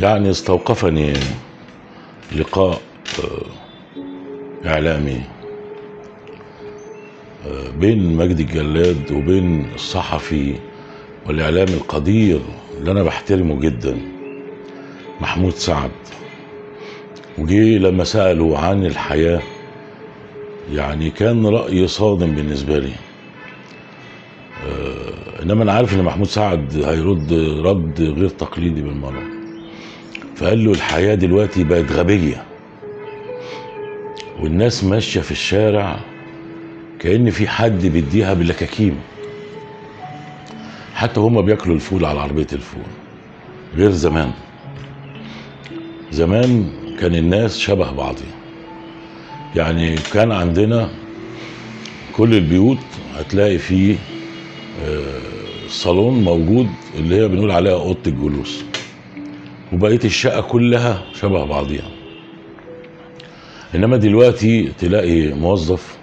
يعني استوقفني لقاء إعلامي بين مجدي الجلاد وبين الصحفي والإعلامي القدير اللي أنا بحترمه جدا محمود سعد. وجي لما سأله عن الحياة يعني كان رأي صادم بالنسبة لي، إنما أنا عارف إن محمود سعد هيرد رد غير تقليدي بالمرة. فقال له الحياة دلوقتي بقت غبية والناس ماشية في الشارع كأن في حد بيديها باللكاكيم، حتى هما بياكلوا الفول على عربية الفول. غير زمان، زمان كان الناس شبه بعضها. يعني كان عندنا كل البيوت هتلاقي فيه صالون موجود اللي هي بنقول عليها اوضه الجلوس، وبقيه الشقه كلها شبه بعضيها. انما دلوقتي تلاقي موظف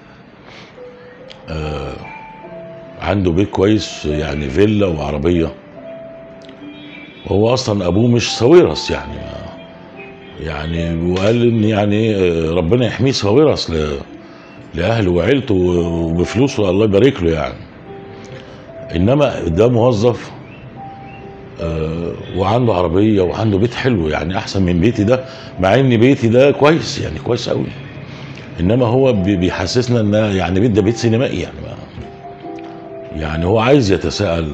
عنده بيت كويس، يعني فيلا وعربيه، وهو اصلا ابوه مش ساويرس يعني وقال ان يعني ربنا يحميه ساويرس لاهله وعيلته وبفلوسه الله يبارك له يعني. انما ده موظف وعنده عربيه وعنده بيت حلو، يعني احسن من بيتي ده، مع ان بيتي ده كويس يعني كويس قوي. انما هو بيحسسنا ان يعني بيت ده بيت سينمائي يعني هو عايز يتساءل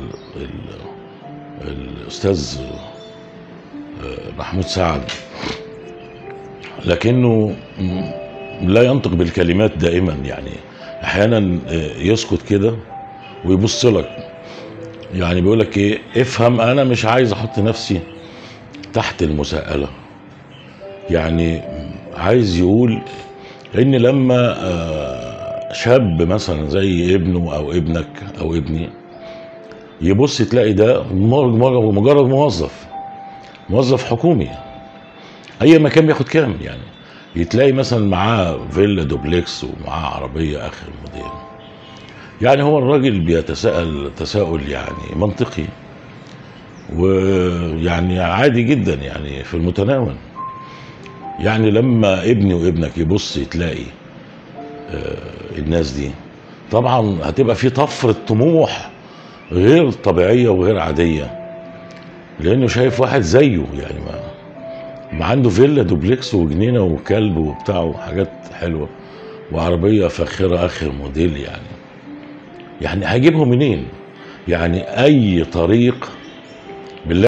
الاستاذ محمود سعد، لكنه لا ينطق بالكلمات دائما. يعني احيانا يسكت كده ويبص لك، يعني بيقول لك ايه، افهم انا مش عايز احط نفسي تحت المساءله. يعني عايز يقول ان لما شاب مثلا زي ابنه او ابنك او ابني يبص تلاقي ده مجرد موظف حكومي اي مكان بياخد كام، يعني يتلاقي مثلا معاه فيلا دوبلكس ومعاه عربيه اخر موديل. يعني هو الراجل بيتساءل تساؤل يعني منطقي ويعني عادي جدا، يعني في المتناول. يعني لما ابني وابنك يبص تلاقي الناس دي، طبعا هتبقى في طفرة طموح غير طبيعية وغير عادية، لانه شايف واحد زيه يعني ما عنده فيلا دوبلكس وجنينة وكلب وبتاع وحاجات حلوة وعربية فاخرة اخر موديل. يعني هجيبهم منين؟ يعني اي طريق بالله